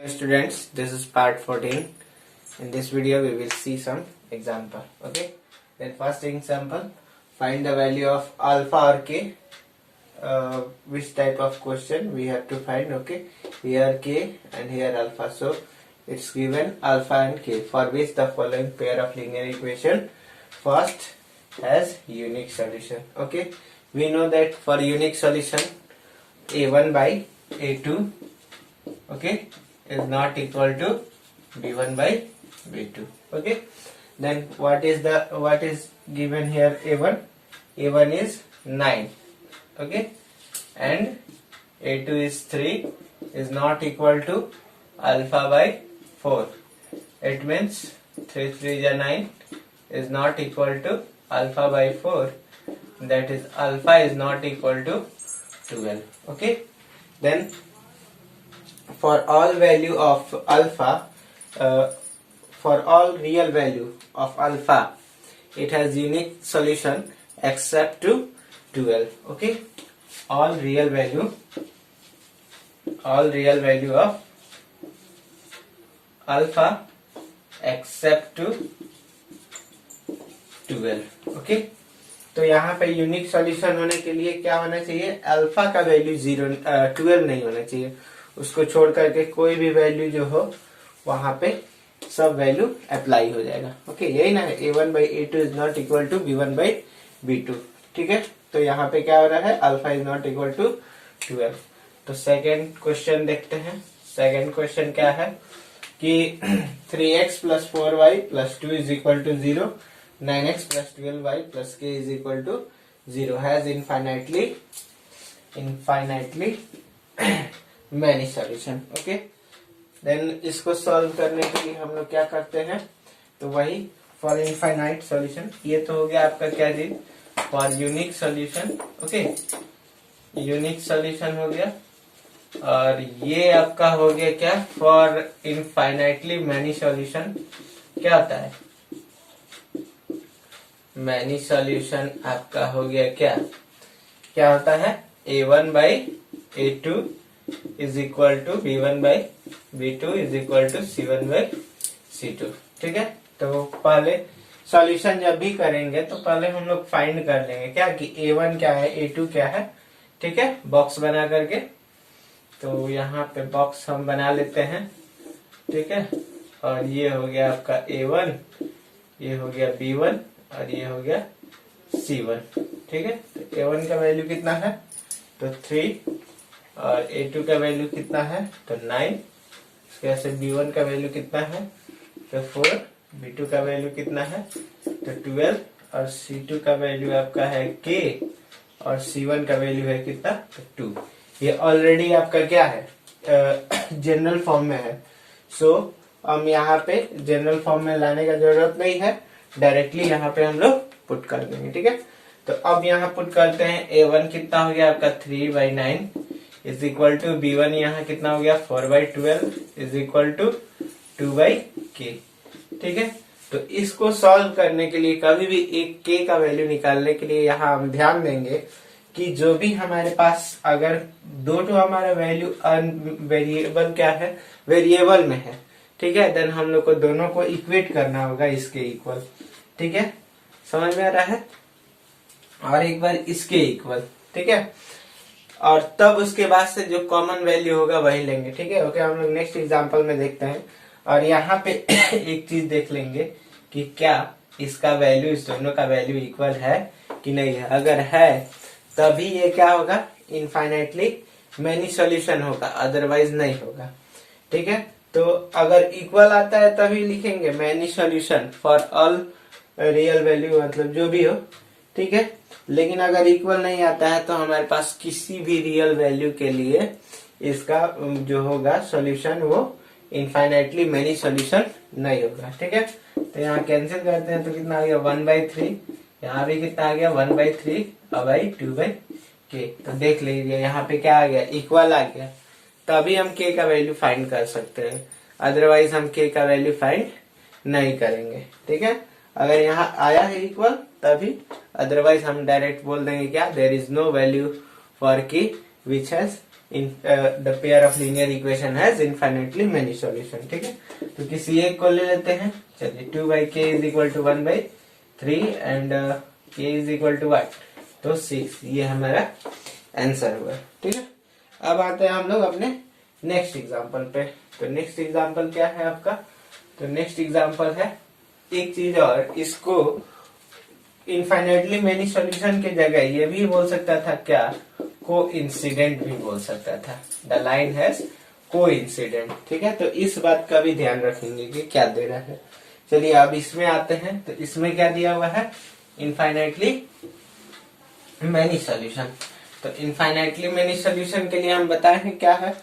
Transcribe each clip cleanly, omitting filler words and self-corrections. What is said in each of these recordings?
Students, this is part 14. In this video we will see some example. Okay, then first example, find the value of alpha or k. Which type of question we have to find? Okay, here k and here alpha, so it's given alpha and k, for which the following pair of linear equation first has unique solution. Okay, we know that for unique solution a1 by a2, okay, is not equal to b1 by b2. Okay, then what is given here? A1 is 9, okay, and a2 is 3, is not equal to alpha by 4. It means 3 3 is 9 is not equal to alpha by 4, that is alpha is not equal to 12. Okay, then for all value of alpha, for all real value of alpha, it has unique solution except to 12. Okay, all real value of alpha except to 12. Okay, तो यहाँ पे unique solution होने के लिए क्या होना चाहिए? Alpha का वैल्यू 12 नहीं होना चाहिए, उसको छोड़ करके कोई भी वैल्यू जो हो वहां पे सब वैल्यू अप्लाई हो जाएगा. ओके, यही ना है, a1 by a2 is not equal to b1 by b2. ठीक है, तो यहाँ पे क्या हो रहा है? Alpha is not equal to 12. तो सेकेंड क्वेश्चन देखते हैं. सेकेंड क्वेश्चन क्या है कि 3x plus 4y plus 2 is equal to 0, 9x plus 12y plus k is equal to 0 has infinitely many solution. Okay, then इसको सॉल्व करने के लिए हम लोग क्या करते हैं? तो वही फॉर इनफाइनाइट सॉल्यूशन. ये तो हो गया आपका क्या चीज? For unique solution. Okay, unique solution हो गया, और ये आपका हो गया क्या? For infinitely many solution. क्या होता है? मैनी सॉल्यूशन आपका हो गया क्या होता है? a1 by a2 is equal to b1 by b2 is equal to c1 by c2. ठीक है, तो पहले सॉल्यूशन जब भी करेंगे तो पहले हम लोग फाइंड कर लेंगे क्या कि a1 क्या है, a2 क्या है. ठीक है, बॉक्स बना करके. तो यहाँ पे बॉक्स हम बना लेते हैं. ठीक है, और ये हो गया आपका a1, ये हो गया b1 और ये हो गया c1. ठीक है, तो a1 का वैल्यू कितना है? तो 3, और a2 का वैल्यू कितना है? तो 9. इसके से b1 का वैल्यू कितना है? तो 4. b2 का वैल्यू कितना है? तो 12, और c2 का वैल्यू आपका है k, और c1 का वैल्यू है कितना? तो 2. ये ऑलरेडी आपका क्या है? जनरल फॉर्म में है. सो हम यहाँ पे जनरल फॉर्म में लाने का जरूरत नहीं है, डायरेक्टली यहाँ पे हम लोग पुट कर देंगे. ठीक है, तो अब यहाँ पुट करते हैं. a1 कितना हो गया आपका? 3 by 9 is equal to b1 यहाँ कितना हो गया? 4 by 12 is equal to 2 by k. ठीक है, तो इसको सॉल्व करने के लिए, कभी भी एक k का वैल्यू निकालने के लिए यहाँ हम ध्यान देंगे कि जो भी हमारे पास अगर दो तो हमारा वैल्यू वेरिएबल क्या है? वेरिएबल में है. ठीक है, देन हम लोग को दोनों को इक्वेट करना होगा इसके इक्वल. ठीक है, समझ में आ रहा है? और एक बार इसके इक्वल. ठीक है, और तब उसके बाद से जो कॉमन वैल्यू होगा वही लेंगे. ठीक है, ओके, हम लोग नेक्स्ट एग्जांपल में देखते हैं. और यहाँ पे एक चीज देख लेंगे कि क्या इसका वैल्यू, इस दोनों का वैल्यू इक्वल है कि नहीं है. अगर है तभी ये क्या होगा? इनफाइनाइटली मैनी सॉल्यूशन होगा, अदरवाइज नहीं होगा. ठीक है, तो अगर इक्वल आता है तभी लिखेंगे many solution for all real value, मतलब जो भी हो. ठीक है, लेकिन अगर इक्वल नहीं आता है तो हमारे पास किसी भी रियल वैल्यू के लिए इसका जो होगा सॉल्यूशन वो इनफाइनाइटली मैनी सॉल्यूशन नहीं होगा. ठीक है, तो यहाँ कैंसिल करते हैं तो कितना आ गया? 1/3. यहाँ भी कितना आ गया? 1/3 और 2/k. तो देख लीजिए यहाँ पे क्या आ गया? इक्वल आ गया. तभी हम k का वैल्यू फाइंड कर सकते हैं, अदरवाइज हम k का वैल्यू फाइंड नहीं करेंगे. ठीक है, अगर यहाँ आया है इक्वल तभी, अदरवाइज हम डायरेक्ट बोल देंगे क्या? There is no value for k which has in the pair of linear equation has infinitely many solution. ठीक है, तो किसी एक को ले लेते हैं। चलिए 2/k is equal to 1/3 and k is equal to what, तो 6, ये हमारा आंसर हुआ। ठीक है, अब आते हैं हम लोग अपने नेक्स्ट एग्जांपल पे। तो नेक्स्ट एग्जांपल क्या है आपका, तो नेक्स्ट एग्जांपल है एक चीज और, इसको इनफाइनाइटली मेनी सॉल्यूशन की जगह ये भी बोल सकता था क्या, कोइंसिडेंट भी बोल सकता था। The line has coincident. ठीक है, तो इस बात का भी ध्यान रखेंगे कि क्या दे रहा है। चलिए अब इसमें आते हैं, तो इसमें क्या दिया हुआ है, इनफाइनाइटली मेनी सॉल्यूशन। तो इनफाइनाइटली मेनी सॉल्यूशन के लिए हम बताए हैं क्या है,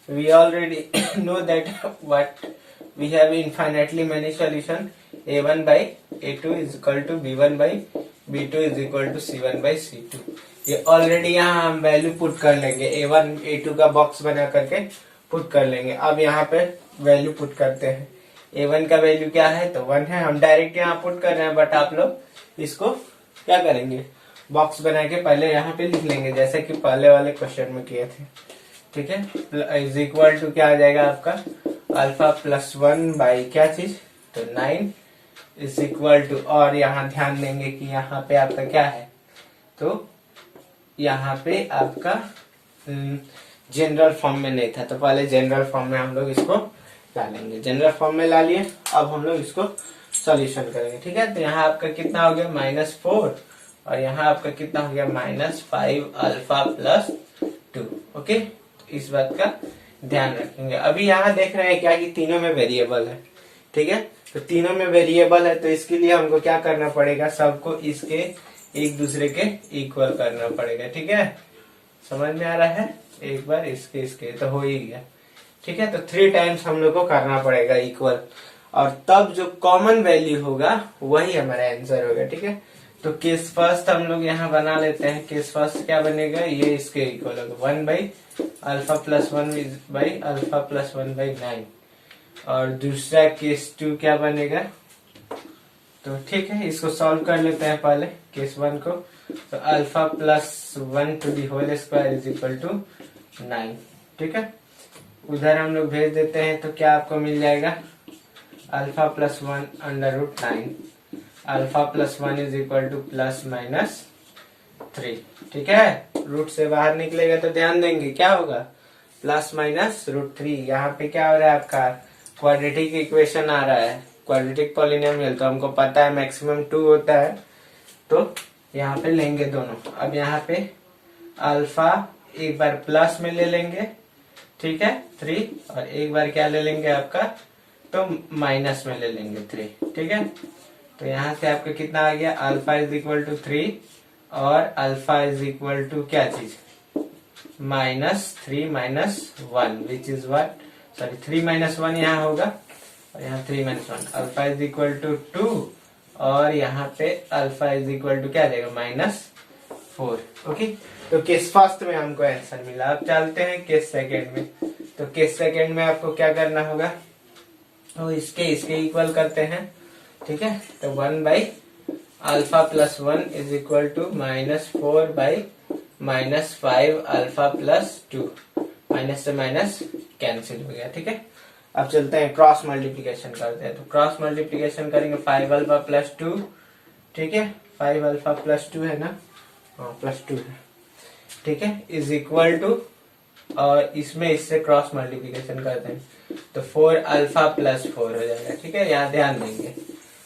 we already know that what we have infinitely many solution a1 by a2 is equal to b1 by b2 is equal to c1 by c2। ये already यहाँ हम वैल्यू पुट कर लेंगे, a1 a2 का बॉक्स बना करके put कर लेंगे। अब यहाँ पे वैल्यू पुट करते हैं, a1 का वैल्यू क्या है, तो 1 है। हम डायरेक्ट यहाँ पुट कर रहे हैं, बट आप लोग इसको क्या करेंगे, बॉक्स बना के पहले यहाँ पे लिख लेंगे, जैसे कि पहले वाले क्वेश्चन में किए थे। ठीक है, इज इक्वल टू क्या आ जाएगा आपका, अल्फा प्लस 1 बाई क्या चीज, तो 9 इज इक्वल टू, और यहाँ ध्यान देंगे कि यहाँ पे आपका क्या है, तो यहाँ पे आपका जनरल फॉर्म में नहीं था, तो पहले जनरल फॉर्म में हम लोग इसको ला लेंगे। जनरल फॉर्म में ला लिए, अब हम लोग इसको सॉल्यूशन करेंगे। ठीक है, तो यहाँ आपका कितना हो गया, -4, और यहाँ आपका कितना हो गया, -5 अल्फा प्लस 2। ओके, इस बात का ध्यान रखेंगे। अभी यहाँ देख रहे हैं क्या कि तीनों में वेरिएबल है। ठीक है, तो तीनों में वेरिएबल है, तो इसके लिए हमको क्या करना पड़ेगा, सबको इसके एक दूसरे के इक्वल करना पड़ेगा। ठीक है, समझ में आ रहा है, एक बार इसके तो हो ही गया। ठीक है, तो 3 टाइम्स हम लोग को करना पड़ेगा इक्वल, और तब जो कॉमन वैल्यू होगा वही हमारा आंसर होगा। ठीक है, तो केस फर्स्ट हम लोग यहाँ बना लेते हैं। केस फर्स्ट क्या बनेगा, ये इसके इक्वल होगा 1 by alpha plus 1 by alpha plus 1 by 9। और दूसरा केस 2 क्या बनेगा, तो ठीक है, इसको सॉल्व कर लेते हैं पहले केस 1 को। तो alpha plus 1 to the whole square is equal to 9। ठीक है, उधर हम लोग भेज देते हैं, तो क्या आपको मिल जाएगा, alpha plus 1 under root 9, alpha plus 1 is equal to plus minus 3। ठीक है, रूट से बाहर निकलेगा तो ध्यान देंगे क्या होगा, प्लस माइनस रूट 3। यहाँ पे क्या हो रहा है, आपका क्वाड्रेटिक इक्वेशन आ रहा है, क्वाड्रेटिक पॉलिनोमियल, तो हमको पता है मैक्सिमम 2 होता है, तो यहाँ पे लेंगे दोनों। अब यहाँ पे अल्फा एक बार प्लस में ले लेंगे, ठीक है 3, और एक बार क्या ले लेंगे आपका, तो माइनस में ले लेंगे 3। ठीक है, तो यहाँ से आपका कितना आ गया, अल्फा इज इक्वल टू 3 और अल्फा इज इक्वल टू क्या चीज, -3 - 1 विच इज व्हाट, सॉरी 3 - 1 यहाँ होगा, और यहाँ 3 - 1, अल्फा इज इक्वल टू 2, और यहाँ पे अल्फा इज इक्वल टू क्या देगा, -4। ओके, तो केस फर्स्ट में हमको आंसर मिला। अब चलते हैं केस सेकेंड में। तो केस सेकेंड में आपको क्या करना होगा, तो इसके इक्वल करते हैं। ठीक है, तो 1 by alpha plus 1 is equal to -4 by -5 alpha plus 2, minus से माइनस कैंसिल हो गया। ठीक है, अब चलते हैं क्रॉस मल्टीप्लीकेशन करते हैं। तो क्रॉस मल्टीप्लीकेशन करेंगे 5 अल्फा प्लस 2, ठीक है 5 अल्फा प्लस 2 है ना, हाँ +2 है। ठीक है, इज इक्वल टू, और इसमें इससे क्रॉस मल्टीप्लीकेशन करते हैं तो 4 अल्फा प्लस 4 हो जाएगा। ठीक है, यहाँ ध्यान देंगे।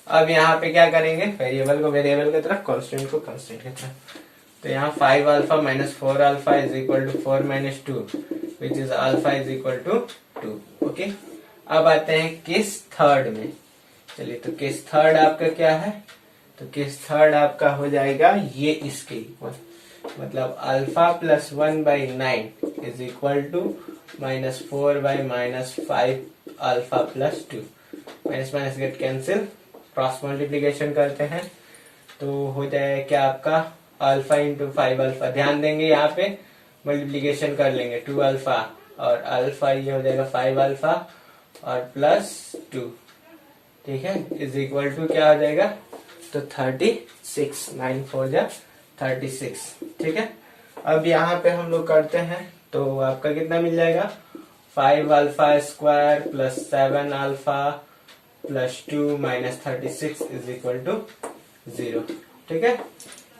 अब यहाँ पे क्या करेंगे, वेरिएबल को वेरिएबल की तरफ, कांस्टेंट को कांस्टेंट की तरफ। तो यहाँ 5 alpha - 4 alpha is equal to 4 - 2 which is alpha is equal to 2। Okay, अब आते हैं केस थर्ड में। चलिए, तो केस थर्ड आपका क्या है, तो केस थर्ड आपका हो जाएगा ये इसके इक्वल, मतलब alpha plus 1 by 9 is equal to -4 by -5 alpha plus 2। Minus minus get cancel, cross multiplication करते हैं तो हो जाए क्या आपका, अल्फा इंटू 5 अल्फा। ध्यान देंगे यहाँ पे मल्टीप्लीकेशन कर लेंगे 2 अल्फा और अल्फा, ये हो जाएगा 5 अल्फा और प्लस 2। ठीक है, इज इक्वल टू क्या हो जाएगा, तो 36, 9 4 जा 36। ठीक है, अब यहाँ पे हम लोग करते हैं तो आपका कितना मिल जाएगा 5 alpha square plus 7 alpha plus 2 minus 36 is equal to 0। ठीक है,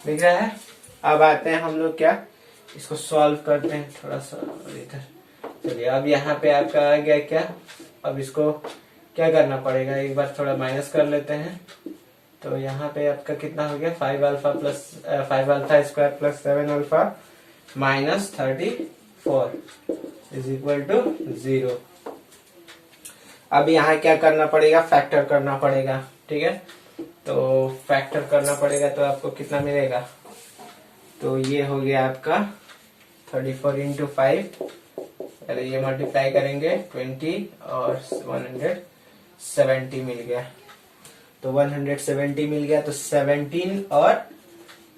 दिख रहा है। अब आते हैं हम लोग क्या इसको सॉल्व करते हैं थोड़ा सा इधर। चलिए अब यहाँ पे आपका आ गया क्या, अब इसको क्या करना पड़ेगा, एक बार थोड़ा माइनस कर लेते हैं। तो यहाँ पे आपका कितना हो गया 5 alpha square plus 7 alpha minus 34 is equal to 0। अब यहाँ क्या करना पड़ेगा, फैक्टर करना पड़ेगा। ठीक है, तो फैक्टर करना पड़ेगा तो आपको कितना मिलेगा, तो ये हो गया आपका 34 इंटू 5, अरे ये मल्टीप्लाई करेंगे 20 और 170 मिल गया। तो 170 मिल गया तो 17 और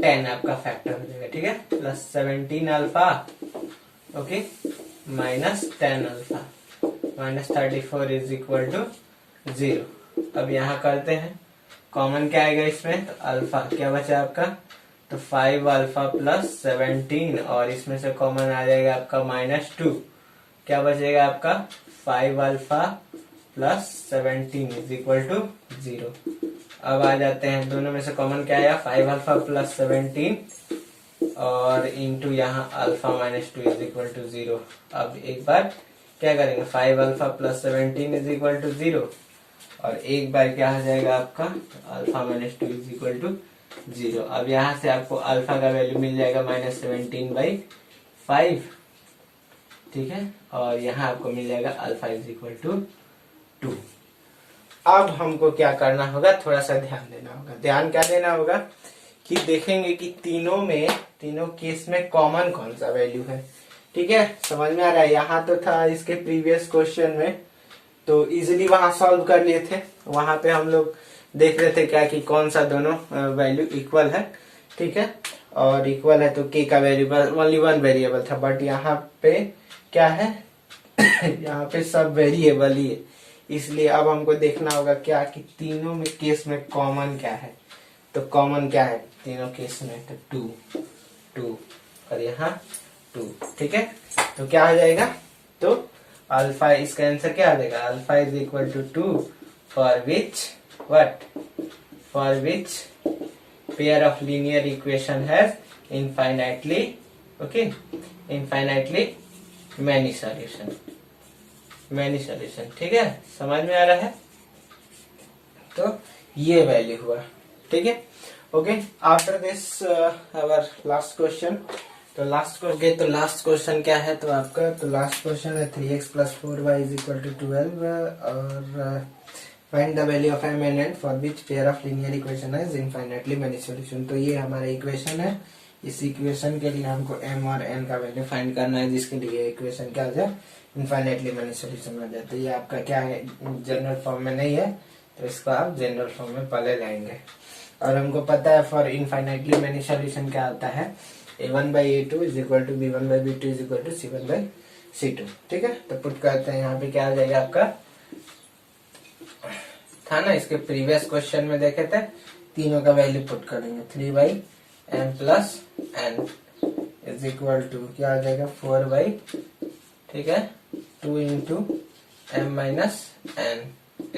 10 आपका फैक्टर हो जाएगा। ठीक है, plus 17 alpha okay minus 10 alpha minus 34 is equal to 0। अब यहाँ करते हैं, कॉमन क्या आएगा इसमें, तो अल्फा क्या बचा आपका, तो 5 अल्फा प्लस 17 और इसमें से कॉमन आ जाएगा आपका -2, क्या बचेगा आपका 5 alpha plus 17 is equal to 0। अब आ जाते हैं, दोनों में से कॉमन क्या आया 5 अल्फा प्लस 17 और इंटू यहाँ अल्फा -2 इज इक्वल टू 0। अब एक बार क्या करेंगे 5 alpha plus 17 is equal to 0 और एक बार क्या हो जाएगा आपका अल्फा -2 इज इक्वल टू 0। अब यहाँ से आपको अल्फा का वैल्यू मिल जाएगा -17/5। ठीक है, और यहाँ आपको मिल जाएगा अल्फा इज इक्वल टू 2। अब हमको क्या करना होगा, थोड़ा सा ध्यान देना होगा। ध्यान क्या देना होगा कि देखेंगे कि तीनों केस में कॉमन कौन सा वैल्यू है। ठीक है, समझ में आ रहा है। यहाँ तो था इसके प्रीवियस क्वेश्चन में, तो इजीली वहां सॉल्व कर लिए थे। वहां पे हम लोग देख रहे थे क्या कि कौन सा दोनों वैल्यू इक्वल है। ठीक है, और इक्वल है तो के का वेरिएबल ओनली वन वेरिएबल था, बट यहाँ पे क्या है यहाँ पे सब वेरिएबल ही है। इसलिए अब हमको देखना होगा क्या कि तीनों में केस में कॉमन क्या है। तो कॉमन क्या है तीनों केस में, तो 2 और यहाँ 2। ठीक है, तो क्या हो जाएगा, तो अल्फा, इसका आंसर क्या आ जाएगा, alpha is equal to 2 for which pair of linear equation has infinitely many solution. ठीक है, समझ में आ रहा है। तो ये वैल्यू हुआ। ठीक है, okay. After this our last question, तो लास्ट क्वेश्चन क्या है, तो आपका तो लास्ट क्वेश्चन है 3x + 4y = 12 और find the value of m and n for which pair of linear equation has infinitely many solution. तो ये हमारा इक्वेशन है। इस इक्वेशन के लिए हमको m और n का वैल्यू फाइंड करना है, जिसके लिए इक्वेशन क्या हो जाए इनफाइनाइटली मेनी सॉल्यूशन आ जाए। तो ये आपका क्या है, जनरल फॉर्म में नहीं है, तो इसको आप जनरल फॉर्म में पहले लाएंगे। और हमको पता है फॉर इनफाइनाइटली मेनी सॉल्यूशन क्या होता है, a1/a2 = b1/b2 = c1/c2। ठीक है, तो पुट करते हैं। यहाँ पे क्या आ जाएगा आपका, था ना इसके प्रीवियस क्वेश्चन में देखे थे, तीनों का वैल्यू पुट करेंगे। 3/m + n = क्या आ जाएगा 4/, ठीक है, 2 × m - n =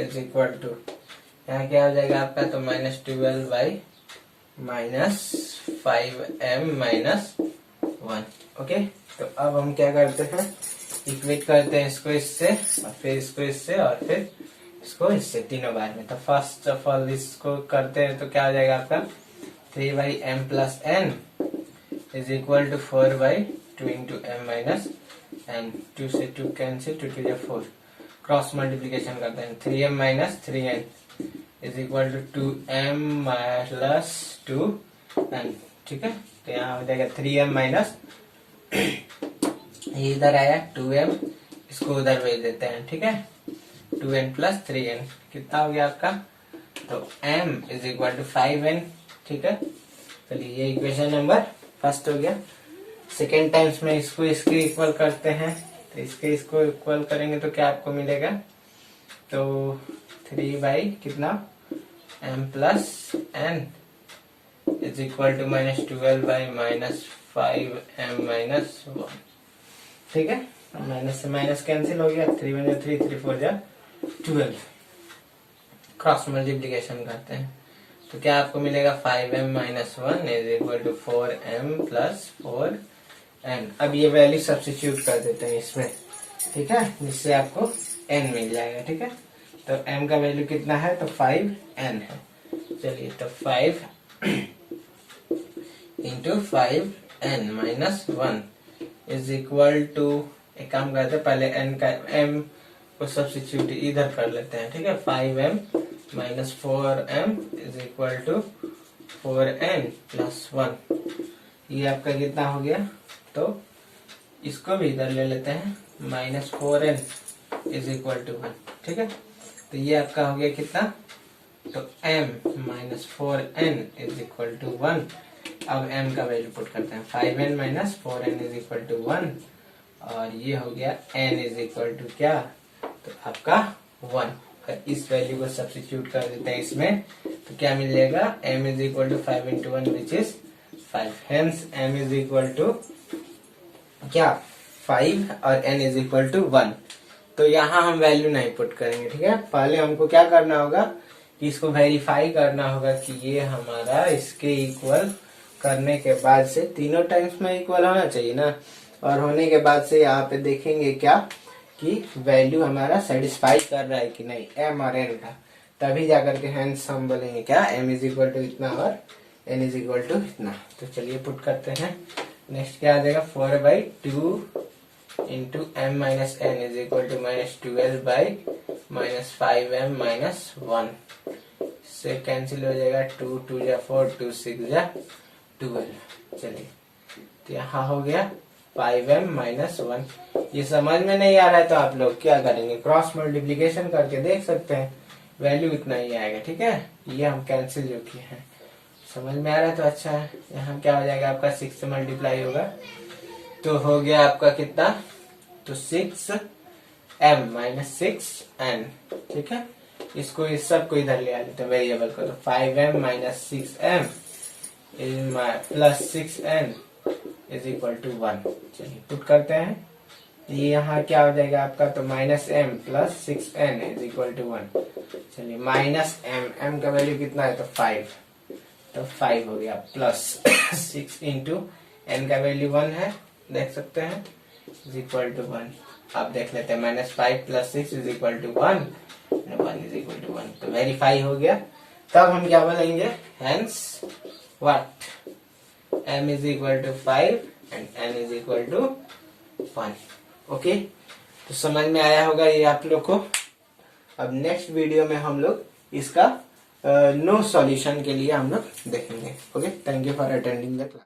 यहाँ क्या हो जाएगा आपका, तो -12/- 5m - 1। ओके, तो अब हम क्या करते हैं, इक्वेट करते हैं इसको इससे और फिर इसको इससे और फिर इसको इससे, तीनों बार में। तो फर्स्ट ऑफ ऑल इसको करते हैं, तो क्या हो जाएगा आपका 3/m + n = 4/2 × m - n। 2 से 2 कैंसिल, 2 × 4, क्रॉस मल्टीप्लीकेशन करते हैं। 3m - 3n = 2m + 2n। ठीक है, तो यहाँ हो जाएगा 3m ये इधर आया 2m, इसको उधर भेज देते हैं। ठीक है, 2n + 3n कितना हो गया आपका, तो m = 5n। ठीक है, चलिए ये इक्वेशन नंबर फर्स्ट हो गया। सेकेंड टाइम्स में इसको इसके इक्वल करते हैं, तो इसको इक्वल करेंगे तो क्या आपको मिलेगा, तो 3 कितना m + n = -12/- 5m - 1। ठीक है, माइनस से माइनस कैंसिल हो गया, 3 1 3 3 4 12। क्रॉस मल्टीप्लीकेशन करते हैं तो क्या आपको मिलेगा 5m minus 1 is equal to 4m plus 4n। अब ये वैल्यू सब्स्टिट्यूट कर देते हैं इसमें, ठीक है, जिससे आपको n मिल जाएगा। ठीक है, तो m का वैल्यू कितना है, तो 5n है। चलिए, तो 5 into 5n minus 1 is equal to, एक काम करते हैं पहले n का m को सब्स्टिट्यूट इधर कर लेते हैं। ठीक है, 5m minus 4m is equal to 4n plus 1। ये आपका कितना हो गया, तो इसको भी इधर ले लेते हैं, minus 4n is equal to 1। ठीक है, तो ये आपका हो गया कितना, तो m minus 4n is equal to 1। अब m का वैल्यू पुट करते हैं, 5n minus 4n is equal to 1, और ये हो गया n इज इक्वल टू क्या, तो आपका 1। इस वैल्यू को सब्स्टिट्यूट कर देते हैं इसमें, तो क्या मिल जाएगा, m is equal to 5 into 1 which is 5। Hence m is equal to क्या, 5 और n इज इक्वल टू 1। तो यहाँ हम वैल्यू नहीं पुट करेंगे। ठीक है, पहले हमको क्या करना होगा कि इसको वेरीफाई करना होगा कि ये हमारा इसके इक्वल करने के बाद से तीनों टाइम्स में इक्वल होना चाहिए ना, और होने के बाद से यहाँ पे देखेंगे क्या कि वैल्यू हमारा सेटिस्फाई कर रहा है कि नहीं m और n का, तभी जाकर के हैंस हम बोलेंगे क्या, m इज इक्वल टू इतना और n इज इक्वल टू इतना। तो चलिए पुट करते हैं। नेक्स्ट क्या आ जाएगा, 4/2 into m minus n is equal to minus 12 by minus 5m minus 1। इससे कैंसिल हो जाएगा, 2 2 जा 4, 2 6 जा 12। चलिए, तो यहाँ हो गया 5m माइनस 1। ये समझ में नहीं आ रहा है तो आप लोग क्या करेंगे, क्रॉस मल्टीप्लीकेशन करके देख सकते हैं, वैल्यू इतना ही आएगा। ठीक है, ये हम कैंसिल जो किए हैं, समझ में आ रहा है तो अच्छा है। यहाँ क्या हो जाएगा आपका, 6 से मल्टीप्लाई होगा तो हो गया आपका कितना, तो 6m माइनस 6n। ठीक है, इसको इस सब को इधर ले आ लेते हैं वेरिएबल को, तो 5m minus 6m plus 6n is equal to 1। चलिए पुट करते हैं, ये यहाँ क्या हो जाएगा आपका, तो minus m plus 6n is equal to 1। चलिए, माइनस m का वैल्यू कितना है, तो 5, तो 5 हो गया, प्लस 6 इंटू n का वैल्यू 1 है, देख सकते हैं, इज इक्वल टू 1। अब देख लेते हैं, minus 5 plus 6 is equal to 1, 1 is equal to 1। तो वेरीफाई हो गया। तब हम क्या बोलेंगे, hence what, m is equal to 5 and n is equal to 1। Okay, तो समझ में आया होगा ये आप लोग को। अब नेक्स्ट वीडियो में हम लोग इसका नो सॉल्यूशन के लिए हम लोग देखेंगे। Okay, thank you for attending the class.